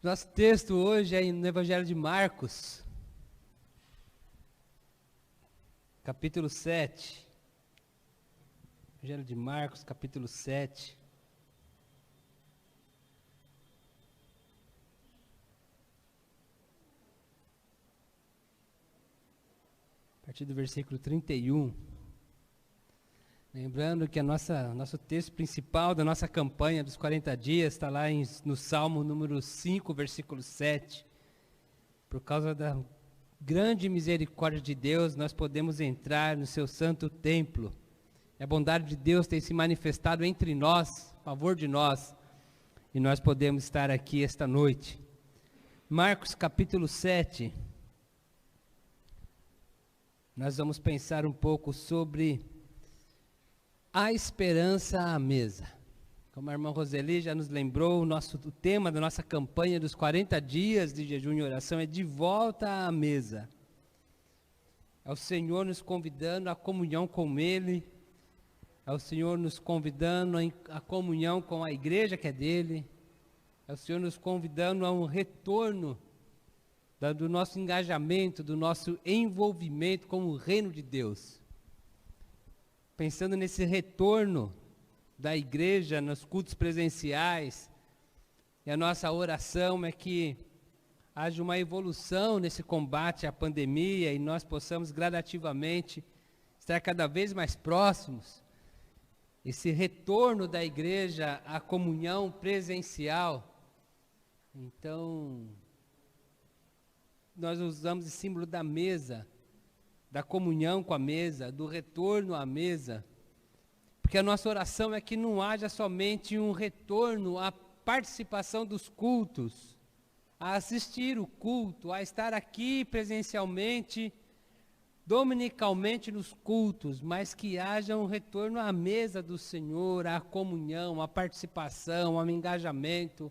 Nosso texto hoje é no Evangelho de Marcos, capítulo 7. Evangelho de Marcos, capítulo 7. A partir do versículo 31. Lembrando que nosso texto principal da nossa campanha dos 40 dias está lá no Salmo número 5, versículo 7. Por causa da grande misericórdia de Deus, nós podemos entrar no seu santo templo. E a bondade de Deus tem se manifestado entre nós, a favor de nós, e nós podemos estar aqui esta noite. Marcos capítulo 7. Nós vamos pensar um pouco sobre a esperança à mesa. Como a irmã Roseli já nos lembrou, o tema da nossa campanha dos 40 dias de jejum e oração é de volta à mesa. É o Senhor nos convidando à comunhão com Ele, é o Senhor nos convidando à comunhão com a igreja que é dele, é o Senhor nos convidando a um retorno do nosso engajamento, do nosso envolvimento com o reino de Deus. Pensando nesse retorno da igreja nos cultos presenciais, e a nossa oração é que haja uma evolução nesse combate à pandemia e nós possamos gradativamente estar cada vez mais próximos. Esse retorno da igreja à comunhão presencial. Então, nós usamos o símbolo da mesa, da comunhão com a mesa, do retorno à mesa, porque a nossa oração é que não haja somente um retorno à participação dos cultos, a assistir o culto, a estar aqui presencialmente, dominicalmente nos cultos, mas que haja um retorno à mesa do Senhor, à comunhão, à participação, ao engajamento,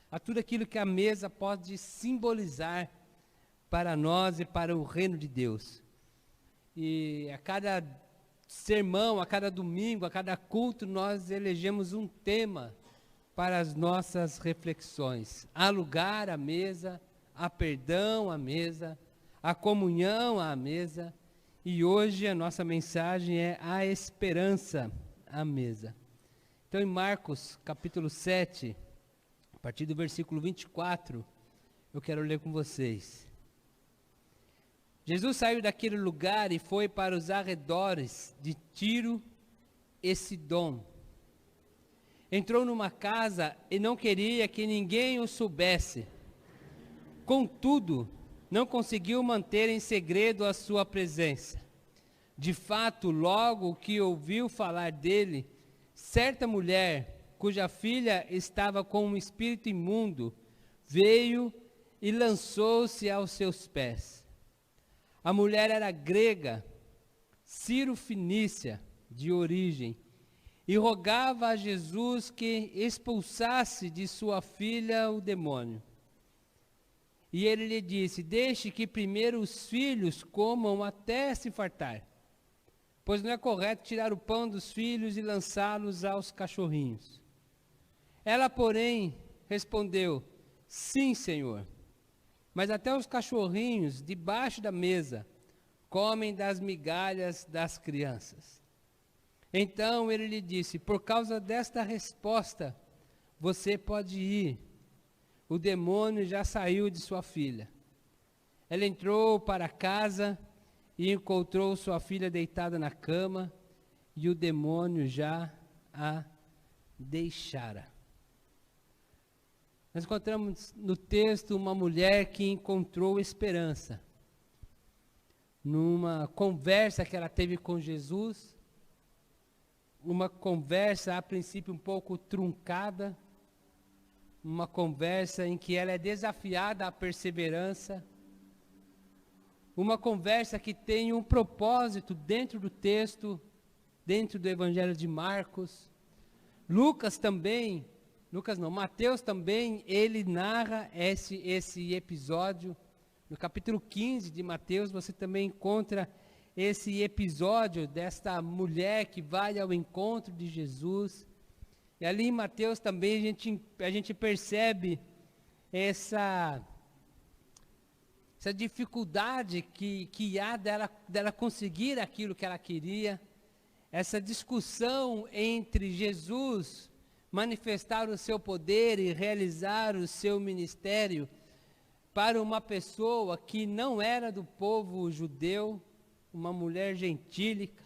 a tudo aquilo que a mesa pode simbolizar para nós e para o reino de Deus. E a cada sermão, a cada domingo, a cada culto, nós elegemos um tema para as nossas reflexões. Há lugar à mesa, há perdão à mesa, há comunhão à mesa. E hoje a nossa mensagem é a esperança à mesa. Então em Marcos capítulo 7, a partir do versículo 24, eu quero ler com vocês. Jesus saiu daquele lugar e foi para os arredores de Tiro e Sidom. Entrou numa casa e não queria que ninguém o soubesse. Contudo, não conseguiu manter em segredo a sua presença. De fato, logo que ouviu falar dele, certa mulher, cuja filha estava com um espírito imundo, veio e lançou-se aos seus pés. A mulher era grega, Ciro-fenícia de origem, e rogava a Jesus que expulsasse de sua filha o demônio. E ele lhe disse: deixe que primeiro os filhos comam até se fartar, pois não é correto tirar o pão dos filhos e lançá-los aos cachorrinhos. Ela, porém, respondeu: sim, Senhor. Mas até os cachorrinhos, debaixo da mesa, comem das migalhas das crianças. Então ele lhe disse: por causa desta resposta, você pode ir. O demônio já saiu de sua filha. Ela entrou para casa e encontrou sua filha deitada na cama, e o demônio já a deixara. Nós encontramos no texto uma mulher que encontrou esperança. Numa conversa que ela teve com Jesus, uma conversa a princípio um pouco truncada, uma conversa em que ela é desafiada à perseverança, uma conversa que tem um propósito dentro do texto, dentro do Evangelho de Marcos. Mateus também, ele narra esse episódio. No capítulo 15 de Mateus, você também encontra esse episódio desta mulher que vai ao encontro de Jesus. E ali em Mateus também a gente percebe essa dificuldade que há dela conseguir aquilo que ela queria, essa discussão entre Jesus manifestar o seu poder e realizar o seu ministério para uma pessoa que não era do povo judeu, uma mulher gentílica,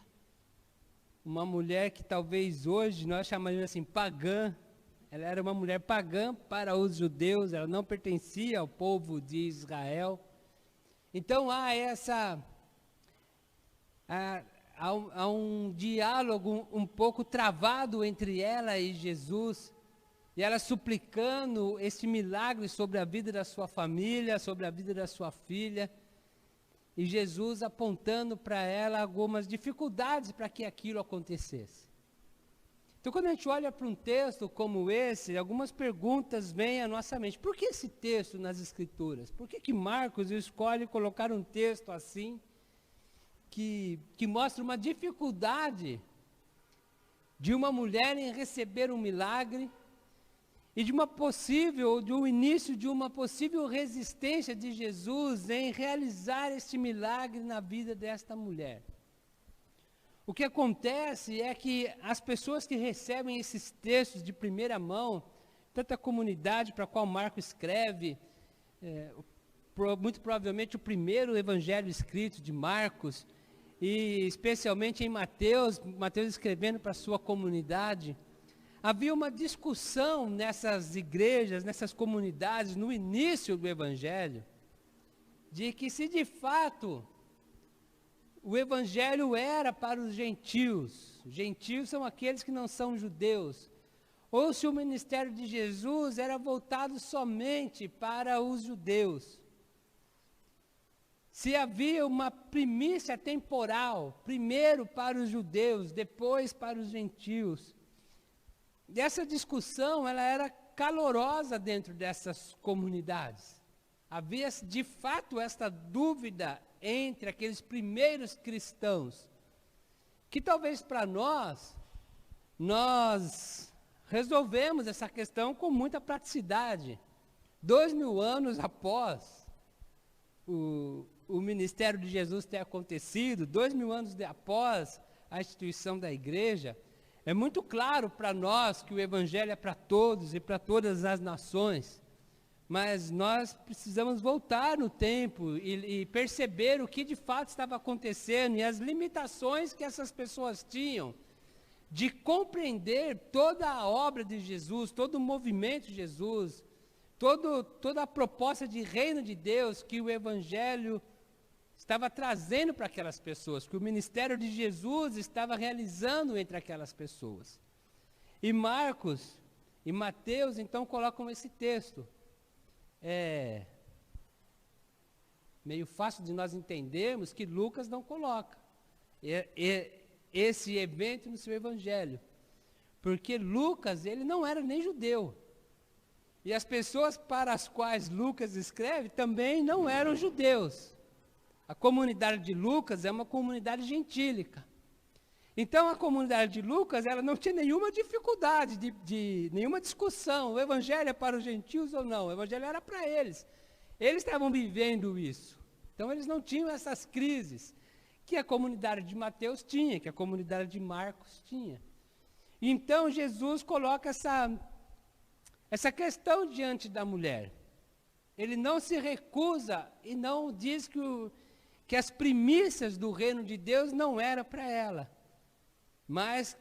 uma mulher que talvez hoje nós chamaríamos assim pagã. Ela era uma mulher pagã para os judeus, ela não pertencia ao povo de Israel. Então há um diálogo um pouco travado entre ela e Jesus, e ela suplicando esse milagre sobre a vida da sua família, sobre a vida da sua filha, e Jesus apontando para ela algumas dificuldades para que aquilo acontecesse. Então, quando a gente olha para um texto como esse, algumas perguntas vêm à nossa mente. Por que esse texto nas Escrituras? Por que Marcos escolhe colocar um texto assim, que mostra uma dificuldade de uma mulher em receber um milagre e de um início de uma possível resistência de Jesus em realizar este milagre na vida desta mulher? O que acontece é que as pessoas que recebem esses textos de primeira mão, tanto a comunidade para a qual Marcos escreve, muito provavelmente o primeiro evangelho escrito de Marcos, e especialmente em Mateus escrevendo para a sua comunidade, havia uma discussão nessas igrejas, nessas comunidades, no início do evangelho, de que se de fato o evangelho era para os gentios são aqueles que não são judeus, ou se o ministério de Jesus era voltado somente para os judeus. Se havia uma primícia temporal, primeiro para os judeus, depois para os gentios. E essa discussão, ela era calorosa dentro dessas comunidades. Havia, de fato, esta dúvida entre aqueles primeiros cristãos, que talvez para nós resolvemos essa questão com muita praticidade. 2000 anos após o ministério de Jesus ter acontecido, 2000 anos após a instituição da igreja, é muito claro para nós que o evangelho é para todos e para todas as nações, mas nós precisamos voltar no tempo e perceber o que de fato estava acontecendo e as limitações que essas pessoas tinham de compreender toda a obra de Jesus, todo o movimento de Jesus, toda a proposta de reino de Deus que o evangelho estava trazendo para aquelas pessoas, que o ministério de Jesus estava realizando entre aquelas pessoas. E Marcos e Mateus, então, colocam esse texto. É meio fácil de nós entendermos que Lucas não coloca esse evento no seu evangelho. Porque Lucas, ele não era nem judeu. E as pessoas para as quais Lucas escreve também não eram judeus. A comunidade de Lucas é uma comunidade gentílica. Então, a comunidade de Lucas, ela não tinha nenhuma dificuldade, nenhuma discussão. O evangelho é para os gentios ou não? O evangelho era para eles. Eles estavam vivendo isso. Então, eles não tinham essas crises que a comunidade de Mateus tinha, que a comunidade de Marcos tinha. Então, Jesus coloca essa questão diante da mulher. Ele não se recusa e não diz que as primícias do reino de Deus não eram para ela. Mas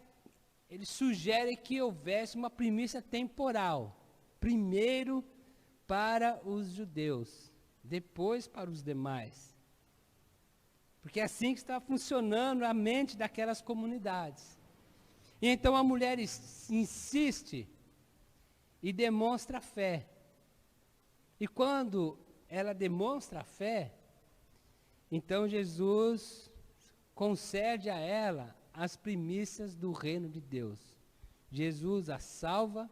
ele sugere que houvesse uma primícia temporal. Primeiro para os judeus, depois para os demais. Porque é assim que está funcionando a mente daquelas comunidades. E então a mulher insiste e demonstra fé. E quando ela demonstra a fé, então Jesus concede a ela as primícias do reino de Deus. Jesus a salva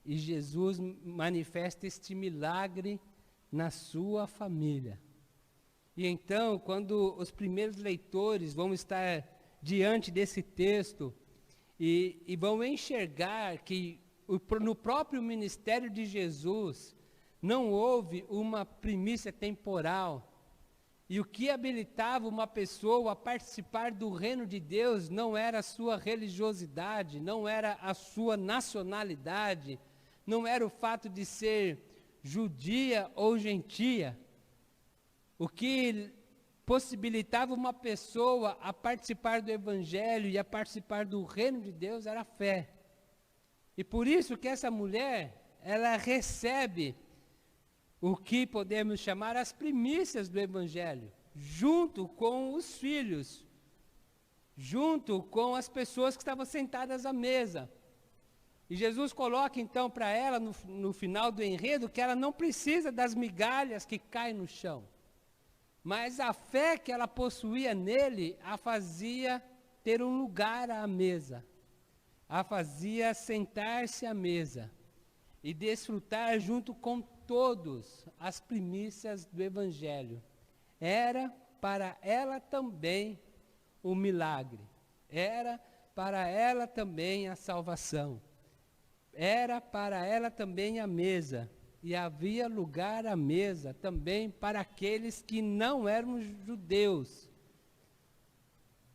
e Jesus manifesta este milagre na sua família. E então, quando os primeiros leitores vão estar diante desse texto e vão enxergar que no próprio ministério de Jesus não houve uma primícia temporal. E o que habilitava uma pessoa a participar do reino de Deus não era a sua religiosidade, não era a sua nacionalidade, não era o fato de ser judia ou gentia. O que possibilitava uma pessoa a participar do evangelho e a participar do reino de Deus era a fé. E por isso que essa mulher, ela recebe o que podemos chamar as primícias do evangelho, junto com os filhos, junto com as pessoas que estavam sentadas à mesa. E Jesus coloca então para ela, no final do enredo, que ela não precisa das migalhas que caem no chão, mas a fé que ela possuía nele a fazia ter um lugar à mesa, a fazia sentar-se à mesa e desfrutar junto com todos as primícias do evangelho. Era para ela também o milagre, era para ela também a salvação, era para ela também a mesa, e havia lugar à mesa também para aqueles que não eram judeus,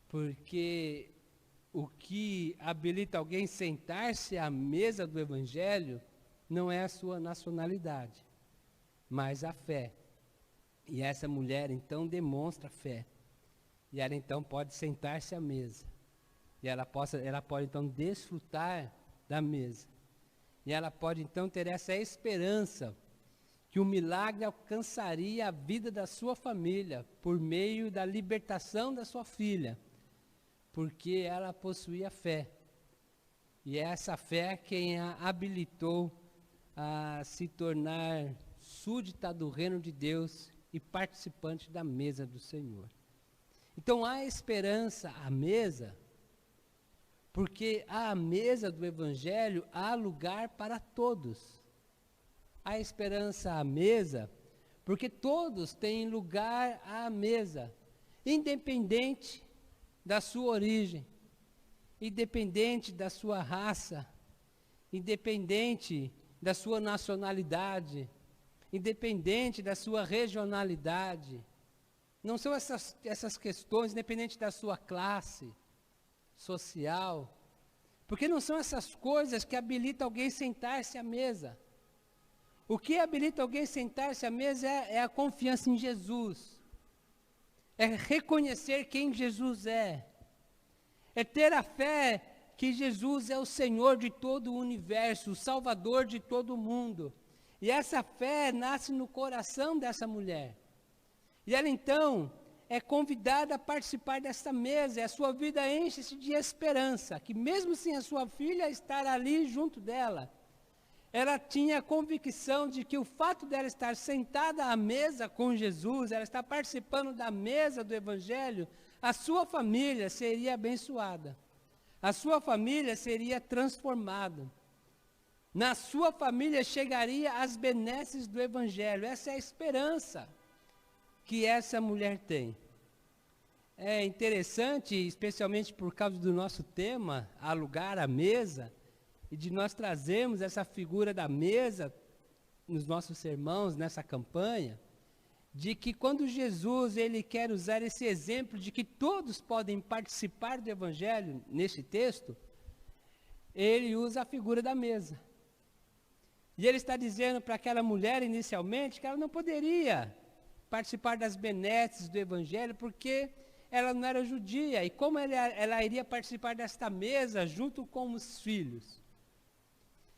porque o que habilita alguém sentar-se à mesa do evangelho não é a sua nacionalidade, mas a fé. E essa mulher então demonstra fé. E ela então pode sentar-se à mesa. E ela pode então desfrutar da mesa. E ela pode então ter essa esperança que o milagre alcançaria a vida da sua família por meio da libertação da sua filha, porque ela possuía fé. E essa fé é quem a habilitou a se tornar súdita do reino de Deus e participante da mesa do Senhor. Então há esperança à mesa, porque à mesa do evangelho há lugar para todos. Há esperança à mesa, porque todos têm lugar à mesa, independente da sua origem, independente da sua raça, independente da sua nacionalidade, independente da sua regionalidade. Não são essas questões, independente da sua classe social, porque não são essas coisas que habilitam alguém sentar-se à mesa. O que habilita alguém sentar-se à mesa é a confiança em Jesus, é reconhecer quem Jesus é ter a fé que Jesus é o Senhor de todo o universo, o Salvador de todo o mundo. E essa fé nasce no coração dessa mulher. E ela então é convidada a participar dessa mesa, e a sua vida enche-se de esperança, que mesmo sem a sua filha estar ali junto dela, ela tinha a convicção de que o fato dela estar sentada à mesa com Jesus, ela estar participando da mesa do Evangelho, a sua família seria abençoada, a sua família seria transformada, na sua família chegaria as benesses do Evangelho. Essa é a esperança que essa mulher tem. É interessante, especialmente por causa do nosso tema, há lugar à mesa, e de nós trazermos essa figura da mesa nos nossos sermões, nessa campanha, de que quando Jesus ele quer usar esse exemplo de que todos podem participar do Evangelho, neste texto, ele usa a figura da mesa. E ele está dizendo para aquela mulher inicialmente que ela não poderia participar das benesses do Evangelho, porque ela não era judia, e como ela iria participar desta mesa junto com os filhos?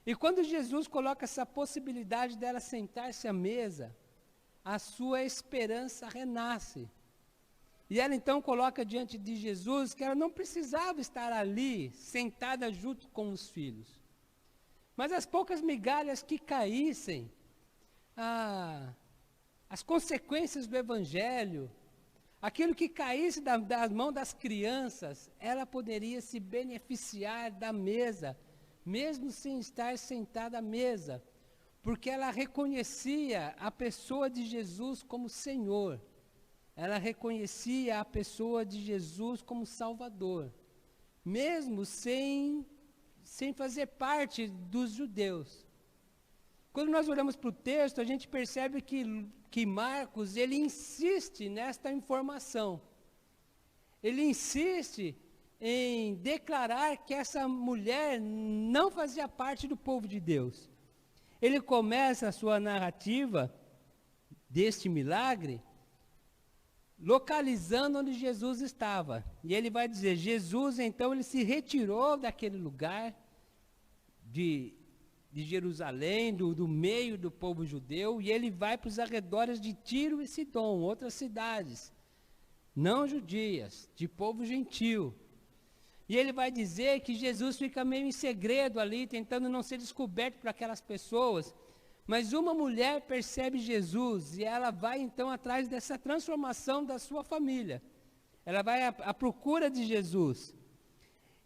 E quando Jesus coloca essa possibilidade dela sentar-se à mesa, a sua esperança renasce. E ela então coloca diante de Jesus que ela não precisava estar ali, sentada junto com os filhos. Mas as poucas migalhas que caíssem, as consequências do Evangelho, aquilo que caísse das mãos das crianças, ela poderia se beneficiar da mesa, mesmo sem estar sentada à mesa, porque ela reconhecia a pessoa de Jesus como Senhor, ela reconhecia a pessoa de Jesus como Salvador, mesmo sem fazer parte dos judeus. Quando nós olhamos para o texto, a gente percebe que Marcos, ele insiste nesta informação. Ele insiste em declarar que essa mulher não fazia parte do povo de Deus. Ele começa a sua narrativa deste milagre localizando onde Jesus estava. E ele vai dizer, Jesus então ele se retirou daquele lugar de Jerusalém, do meio do povo judeu, e ele vai para os arredores de Tiro e Sidom, outras cidades, não judias, de povo gentil. E ele vai dizer que Jesus fica meio em segredo ali, tentando não ser descoberto por aquelas pessoas, mas uma mulher percebe Jesus, e ela vai então atrás dessa transformação da sua família. Ela vai à procura de Jesus.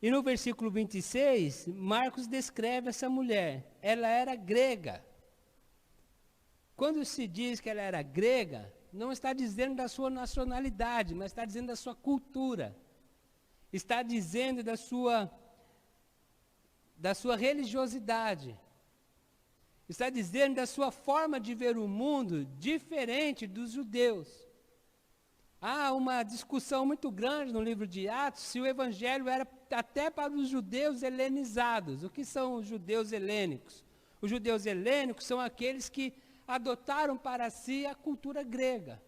E no versículo 26, Marcos descreve essa mulher. Ela era grega. Quando se diz que ela era grega, não está dizendo da sua nacionalidade, mas está dizendo da sua cultura. Está dizendo da sua religiosidade. Está dizendo da sua forma de ver o mundo diferente dos judeus. Há uma discussão muito grande no livro de Atos se o evangelho era até para os judeus helenizados. O que são os judeus helênicos? Os judeus helênicos são aqueles que adotaram para si a cultura grega.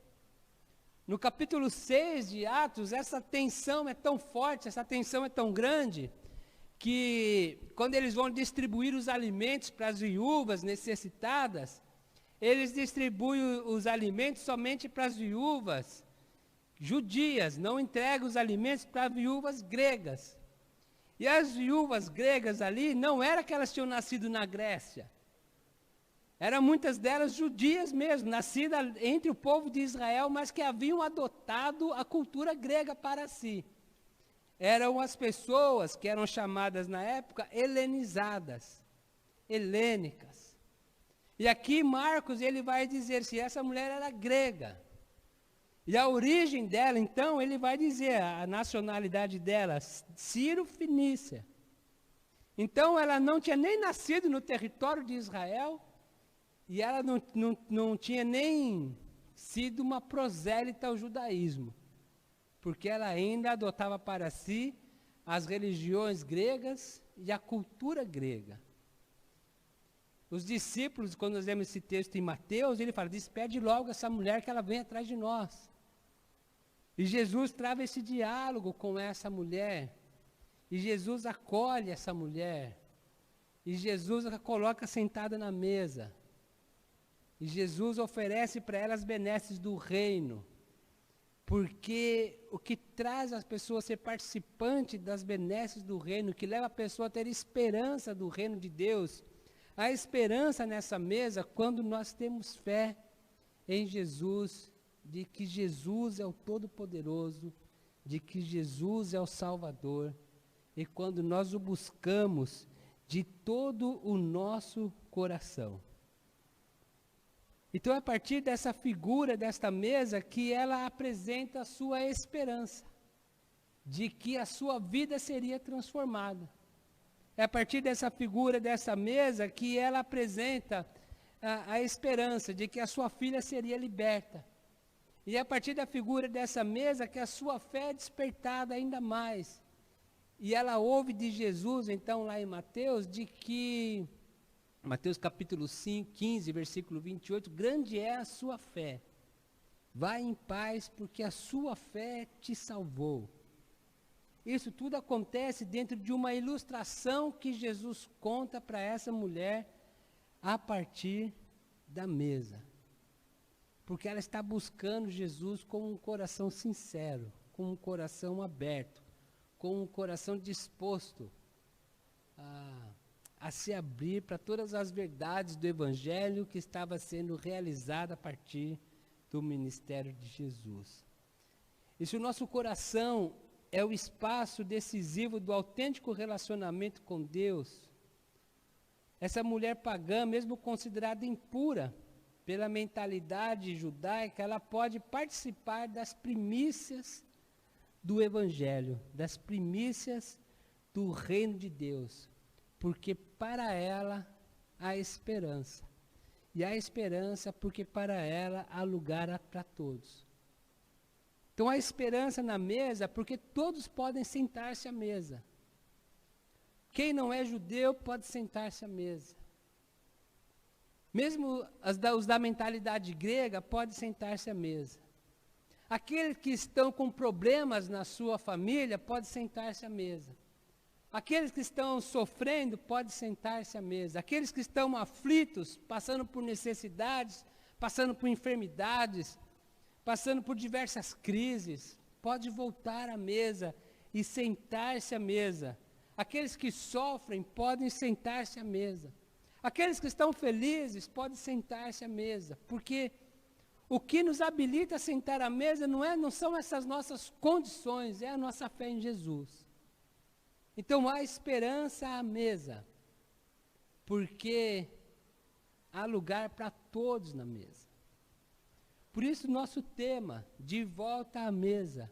No capítulo 6 de Atos, essa tensão é tão forte, essa tensão é tão grande, que quando eles vão distribuir os alimentos para as viúvas necessitadas, eles distribuem os alimentos somente para as viúvas judias, não entregam os alimentos para viúvas gregas. E as viúvas gregas ali, não era que elas tinham nascido na Grécia, eram muitas delas judias mesmo, nascidas entre o povo de Israel, mas que haviam adotado a cultura grega para si. Eram as pessoas que eram chamadas na época helenizadas, helênicas. E aqui Marcos ele vai dizer se essa mulher era grega. E a origem dela, então, ele vai dizer a nacionalidade dela, Ciro-Fenícia. Então ela não tinha nem nascido no território de Israel, e ela não tinha nem sido uma prosélita ao judaísmo, porque ela ainda adotava para si as religiões gregas e a cultura grega. Os discípulos, quando nós lemos esse texto em Mateus, ele fala, despede logo essa mulher que ela vem atrás de nós. E Jesus trava esse diálogo com essa mulher, e Jesus acolhe essa mulher, e Jesus a coloca sentada na mesa, e Jesus oferece para ela as benesses do reino, porque o que traz as pessoas a ser participante das benesses do reino, que leva a pessoa a ter esperança do reino de Deus, a esperança nessa mesa, quando nós temos fé em Jesus, de que Jesus é o Todo-Poderoso, de que Jesus é o Salvador, e quando nós o buscamos de todo o nosso coração. Então, é a partir dessa figura, desta mesa, que ela apresenta a sua esperança, de que a sua vida seria transformada. É a partir dessa figura, dessa mesa, que ela apresenta a esperança de que a sua filha seria liberta. E é a partir da figura dessa mesa que a sua fé é despertada ainda mais. E ela ouve de Jesus, então, lá em Mateus, de que, Mateus capítulo 15, versículo 28, grande é a sua fé. Vai em paz, porque a sua fé te salvou. Isso tudo acontece dentro de uma ilustração que Jesus conta para essa mulher a partir da mesa. Porque ela está buscando Jesus com um coração sincero, com um coração aberto, com um coração disposto a se abrir para todas as verdades do Evangelho que estava sendo realizada a partir do ministério de Jesus. E se o nosso coração é o espaço decisivo do autêntico relacionamento com Deus, essa mulher pagã, mesmo considerada impura pela mentalidade judaica, ela pode participar das primícias do Evangelho, das primícias do reino de Deus, porque para ela há esperança. e há esperança, porque para ela há lugar para todos. Então há esperança na mesa, porque todos podem sentar-se à mesa. Quem não é judeu pode sentar-se à mesa. Mesmo os da mentalidade grega podem sentar-se à mesa. Aqueles que estão com problemas na sua família podem sentar-se à mesa. Aqueles que estão sofrendo podem sentar-se à mesa. Aqueles que estão aflitos, passando por necessidades, passando por enfermidades, passando por diversas crises, pode voltar à mesa e sentar-se à mesa. Aqueles que sofrem podem sentar-se à mesa. Aqueles que estão felizes podem sentar-se à mesa, porque o que nos habilita a sentar à mesa não são essas nossas condições, é a nossa fé em Jesus. Então há esperança à mesa, porque há lugar para todos na mesa. Por isso nosso tema, de volta à mesa.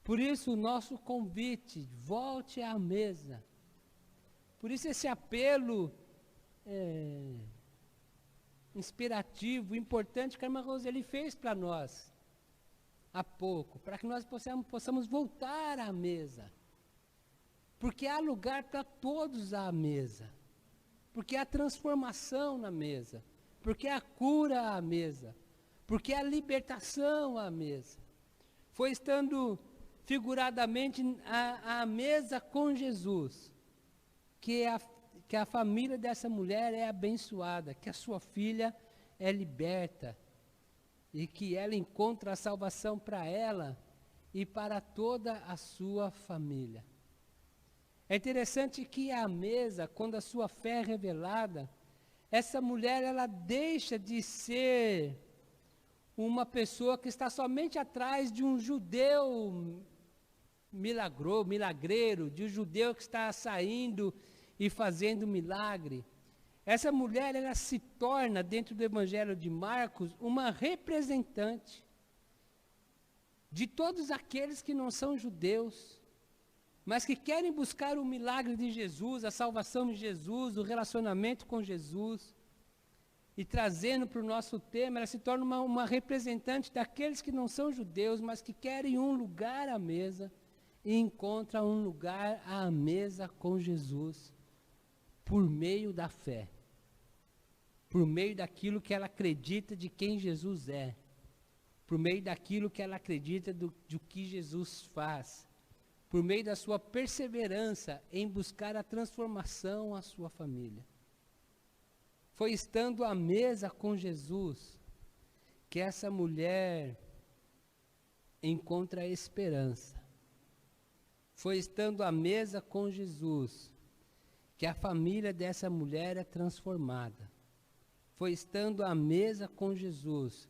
Por isso o nosso convite, volte à mesa. Por isso esse apelo inspirativo, importante que a irmã Roseli fez para nós há pouco, para que nós possamos voltar à mesa. Porque há lugar para todos à mesa. Porque há transformação na mesa. Porque há cura à mesa. Porque há libertação à mesa. Foi estando figuradamente à mesa com Jesus que a família dessa mulher é abençoada, que a sua filha é liberta e que ela encontra a salvação para ela e para toda a sua família. É interessante que à mesa, quando a sua fé é revelada, essa mulher ela deixa de ser uma pessoa que está somente atrás de um judeu milagreiro, de um judeu que está saindo e fazendo milagre. Essa mulher, ela se torna, dentro do Evangelho de Marcos, uma representante de todos aqueles que não são judeus, mas que querem buscar o milagre de Jesus, a salvação de Jesus, o relacionamento com Jesus. E trazendo para o nosso tema, ela se torna uma representante daqueles que não são judeus, mas que querem um lugar à mesa, e encontra um lugar à mesa com Jesus, por meio da fé, por meio daquilo que ela acredita de quem Jesus é, por meio daquilo que ela acredita do que Jesus faz, por meio da sua perseverança em buscar a transformação à sua família. Foi estando à mesa com Jesus que essa mulher encontra esperança. Foi estando à mesa com Jesus que a família dessa mulher é transformada. Foi estando à mesa com Jesus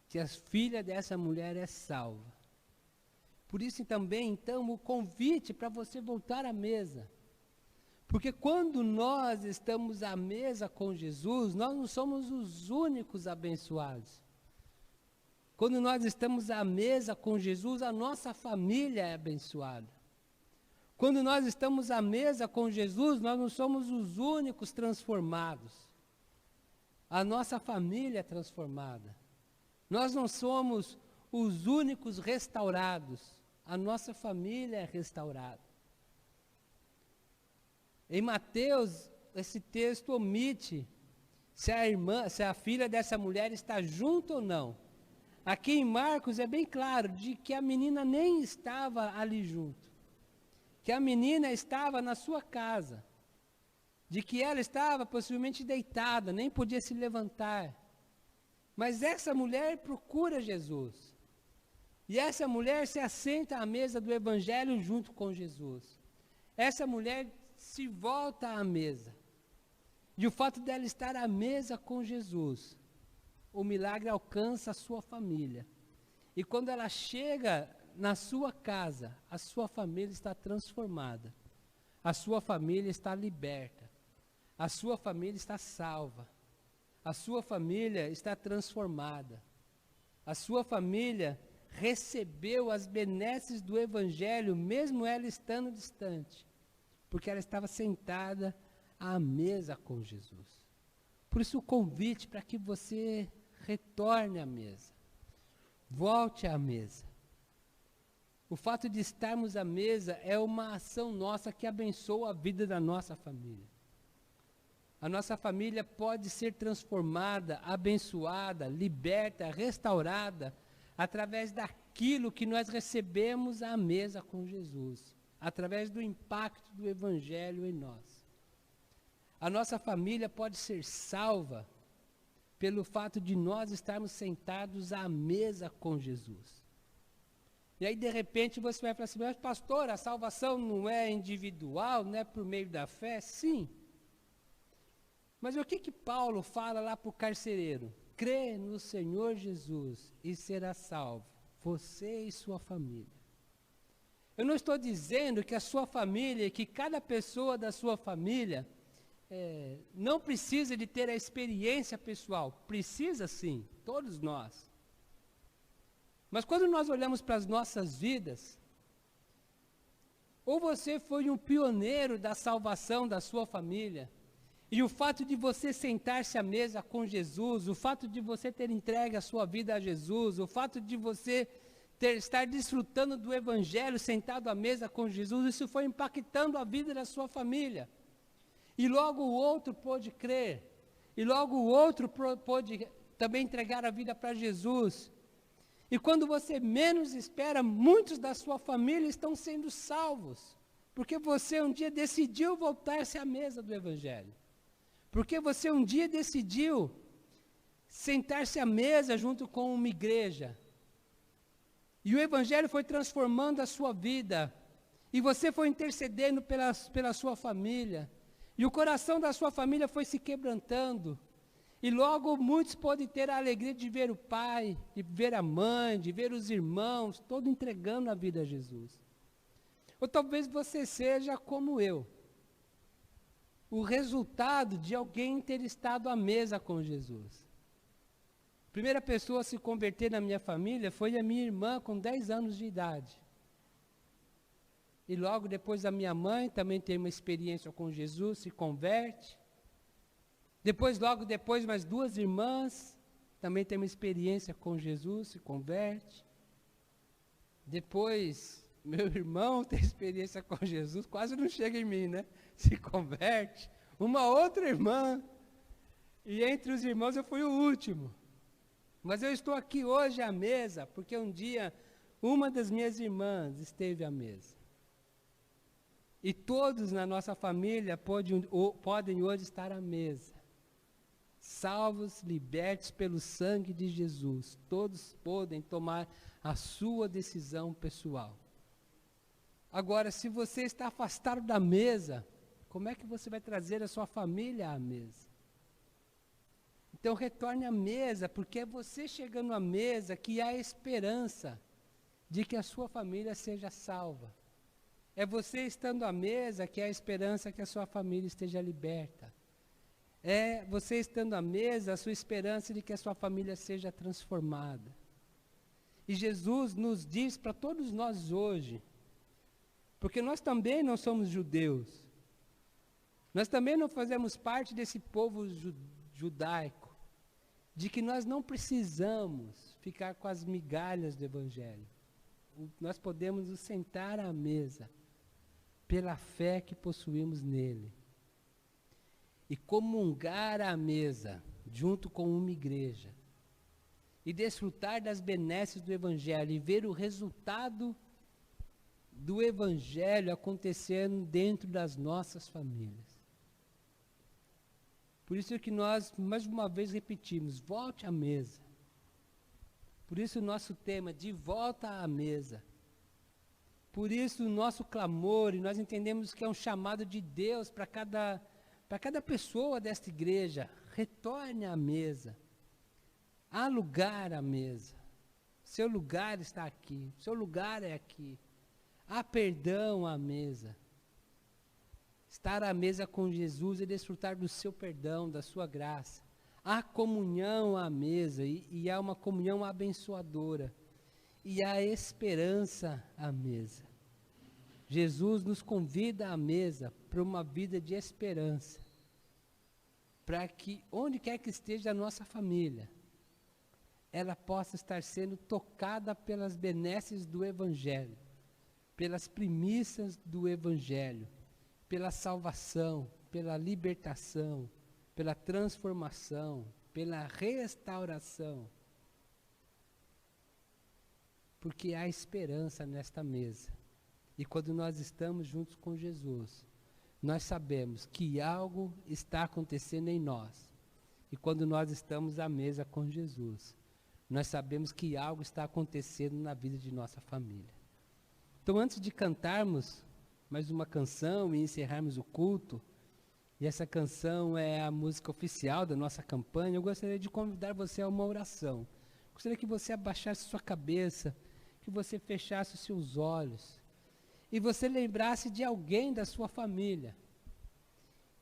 que a filha dessa mulher é salva. Por isso também, então, o convite para você voltar à mesa. Porque quando nós estamos à mesa com Jesus, nós não somos os únicos abençoados. Quando nós estamos à mesa com Jesus, a nossa família é abençoada. Quando nós estamos à mesa com Jesus, nós não somos os únicos transformados. A nossa família é transformada. Nós não somos os únicos restaurados. A nossa família é restaurada. Em Mateus, esse texto omite se a filha dessa mulher está junto ou não. Aqui em Marcos é bem claro de que a menina nem estava ali junto. Que a menina estava na sua casa. De que ela estava possivelmente deitada, nem podia se levantar. Mas essa mulher procura Jesus. E essa mulher se assenta à mesa do Evangelho junto com Jesus. Essa mulher se volta à mesa. E o fato dela estar à mesa com Jesus, o milagre alcança a sua família. E quando ela chega na sua casa, a sua família está transformada. A sua família está liberta. A sua família está salva. A sua família está transformada. A sua família recebeu as benesses do Evangelho, mesmo ela estando distante, porque ela estava sentada à mesa com Jesus. Por isso o convite para que você retorne à mesa, volte à mesa. O fato de estarmos à mesa é uma ação nossa que abençoa a vida da nossa família. A nossa família pode ser transformada, abençoada, liberta, restaurada, através daquilo que nós recebemos à mesa com Jesus, através do impacto do Evangelho em nós. A nossa família pode ser salva pelo fato de nós estarmos sentados à mesa com Jesus. E aí, de repente, você vai falar assim, mas pastor, a salvação não é individual, não é por meio da fé? Sim. Mas o que Paulo fala lá para o carcereiro? Crê no Senhor Jesus e será salvo, você e sua família. Eu não estou dizendo que a sua família, que cada pessoa da sua família não precisa de ter a experiência pessoal. Precisa sim, todos nós. Mas quando nós olhamos para as nossas vidas, ou você foi um pioneiro da salvação da sua família, e o fato de você sentar-se à mesa com Jesus, o fato de você ter entregue a sua vida a Jesus, o fato de você estar desfrutando do Evangelho sentado à mesa com Jesus, isso foi impactando a vida da sua família. E logo o outro pôde crer, e logo o outro pôde também entregar a vida para Jesus. E quando você menos espera, muitos da sua família estão sendo salvos, porque você um dia decidiu voltar-se à mesa do Evangelho. Porque você um dia decidiu sentar-se à mesa junto com uma igreja. E o Evangelho foi transformando a sua vida. E você foi intercedendo pela sua família. E o coração da sua família foi se quebrantando. E logo muitos podem ter a alegria de ver o pai, de ver a mãe, de ver os irmãos, todos entregando a vida a Jesus. Ou talvez você seja como eu. O resultado de alguém ter estado à mesa com Jesus. A primeira pessoa a se converter na minha família foi a minha irmã com 10 anos de idade. E logo depois a minha mãe também tem uma experiência com Jesus, se converte. Logo depois, mais 2 irmãs também têm uma experiência com Jesus, se converte. Depois, meu irmão tem experiência com Jesus, quase não chega em mim, né? Se converte. Uma outra irmã. E entre os irmãos eu fui o último. Mas eu estou aqui hoje à mesa, porque um dia uma das minhas irmãs esteve à mesa. E todos na nossa família podem hoje estar à mesa. Salvos, libertos pelo sangue de Jesus. Todos podem tomar a sua decisão pessoal. Agora, se você está afastado da mesa, como é que você vai trazer a sua família à mesa? Então retorne à mesa, porque é você chegando à mesa que há esperança de que a sua família seja salva. É você estando à mesa que há esperança que a sua família esteja liberta. É você estando à mesa a sua esperança de que a sua família seja transformada. E Jesus nos diz para todos nós hoje, porque nós também não somos judeus, nós também não fazemos parte desse povo judaico, de que nós não precisamos ficar com as migalhas do Evangelho. Nós podemos nos sentar à mesa, pela fé que possuímos nele, e comungar à mesa, junto com uma igreja, e desfrutar das benesses do Evangelho, e ver o resultado do Evangelho acontecendo dentro das nossas famílias. Por isso que nós, mais uma vez, repetimos, volte à mesa. Por isso o nosso tema, de volta à mesa. Por isso o nosso clamor, e nós entendemos que é um chamado de Deus para cada pessoa desta igreja, retorne à mesa. Há lugar à mesa. Seu lugar está aqui, seu lugar é aqui. Há perdão à mesa. Estar à mesa com Jesus e desfrutar do seu perdão, da sua graça. Há comunhão à mesa e há uma comunhão abençoadora. E há esperança à mesa. Jesus nos convida à mesa para uma vida de esperança. para que onde quer que esteja a nossa família, ela possa estar sendo tocada pelas benesses do Evangelho, pelas primícias do Evangelho, pela salvação, pela libertação, pela transformação, pela restauração. Porque há esperança nesta mesa. E quando nós estamos juntos com Jesus, nós sabemos que algo está acontecendo em nós. E quando nós estamos à mesa com Jesus, nós sabemos que algo está acontecendo na vida de nossa família. Então, antes de cantarmos mais uma canção e encerrarmos o culto, e essa canção é a música oficial da nossa campanha, eu gostaria de convidar você a uma oração. Gostaria que você abaixasse sua cabeça, que você fechasse os seus olhos, e você lembrasse de alguém da sua família,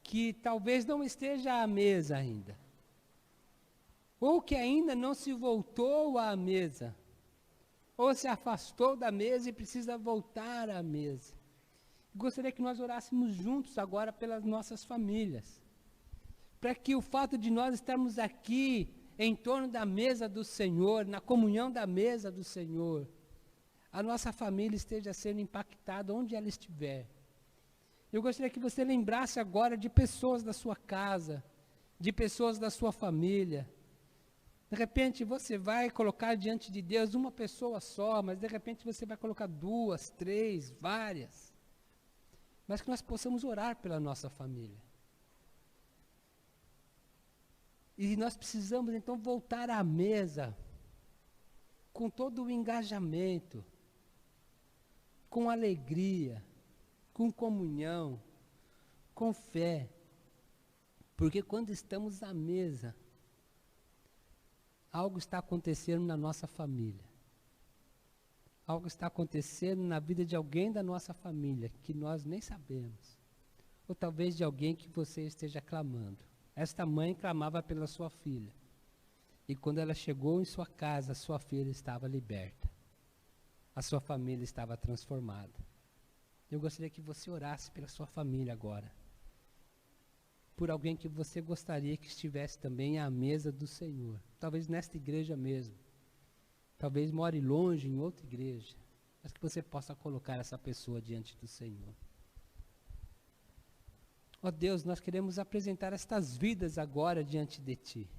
que talvez não esteja à mesa ainda, ou que ainda não se voltou à mesa, ou se afastou da mesa e precisa voltar à mesa. Gostaria que nós orássemos juntos agora pelas nossas famílias, para que o fato de nós estarmos aqui em torno da mesa do Senhor, na comunhão da mesa do Senhor, a nossa família esteja sendo impactada onde ela estiver. Eu gostaria que você lembrasse agora de pessoas da sua casa, de pessoas da sua família. De repente você vai colocar diante de Deus uma pessoa só, mas de repente você vai colocar 2, 3, várias. Mas que nós possamos orar pela nossa família. E nós precisamos então voltar à mesa com todo o engajamento, com alegria, com comunhão, com fé. Porque quando estamos à mesa, algo está acontecendo na nossa família. Algo está acontecendo na vida de alguém da nossa família, que nós nem sabemos. Ou talvez de alguém que você esteja clamando. Esta mãe clamava pela sua filha. E quando ela chegou em sua casa, sua filha estava liberta. A sua família estava transformada. Eu gostaria que você orasse pela sua família agora. Por alguém que você gostaria que estivesse também à mesa do Senhor. Talvez nesta igreja mesmo. Talvez more longe em outra igreja. Mas que você possa colocar essa pessoa diante do Senhor. Ó Deus, nós queremos apresentar estas vidas agora diante de Ti.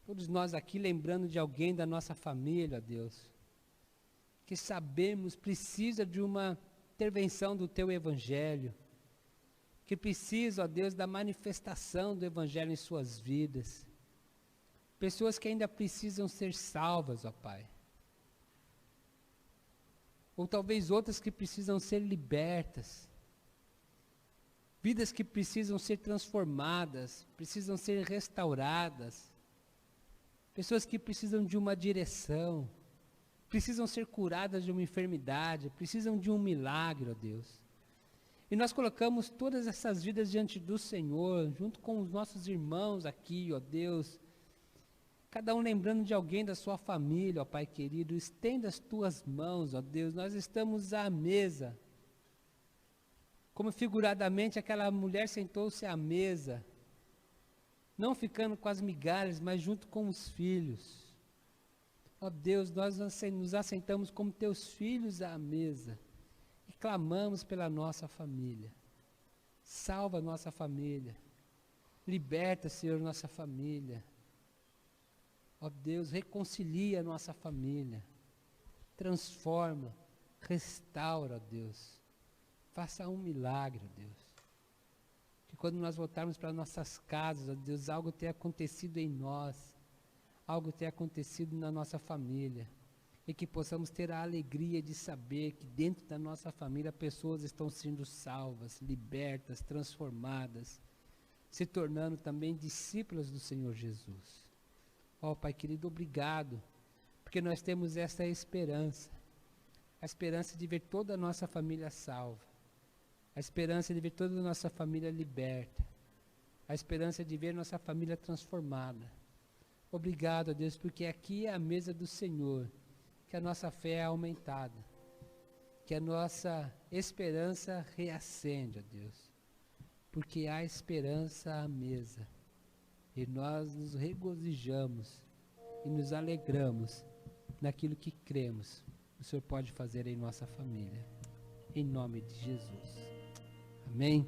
Todos nós aqui lembrando de alguém da nossa família, ó Deus, que sabemos precisa de uma intervenção do Teu Evangelho, que precisa, ó Deus, da manifestação do Evangelho em suas vidas. Pessoas que ainda precisam ser salvas, ó Pai. Ou talvez outras que precisam ser libertas. Vidas que precisam ser transformadas, precisam ser restauradas. Pessoas que precisam de uma direção, precisam ser curadas de uma enfermidade, precisam de um milagre, ó Deus. E nós colocamos todas essas vidas diante do Senhor, junto com os nossos irmãos aqui, ó Deus. Cada um lembrando de alguém da sua família, ó Pai querido. Estenda as tuas mãos, ó Deus. Nós estamos à mesa. Como figuradamente aquela mulher sentou-se à mesa, não ficando com as migalhas, mas junto com os filhos. Ó Deus, nós nos assentamos como teus filhos à mesa e clamamos pela nossa família. Salva a nossa família. Liberta, Senhor, nossa família. Ó Deus, reconcilia a nossa família. Transforma, restaura, ó Deus. Faça um milagre, ó Deus. Que quando nós voltarmos para nossas casas, ó Deus, algo tenha acontecido em nós. Algo tenha acontecido na nossa família. E que possamos ter a alegria de saber que dentro da nossa família pessoas estão sendo salvas, libertas, transformadas, se tornando também discípulas do Senhor Jesus. Ó Pai querido, obrigado, porque nós temos essa esperança, a esperança de ver toda a nossa família salva, a esperança de ver toda a nossa família liberta, a esperança de ver nossa família transformada. Obrigado, ó Deus, porque aqui é a mesa do Senhor, que a nossa fé é aumentada, que a nossa esperança reacende, ó Deus. porque há esperança à mesa. E nós nos regozijamos e nos alegramos naquilo que cremos. O Senhor pode fazer em nossa família. Em nome de Jesus. Amém?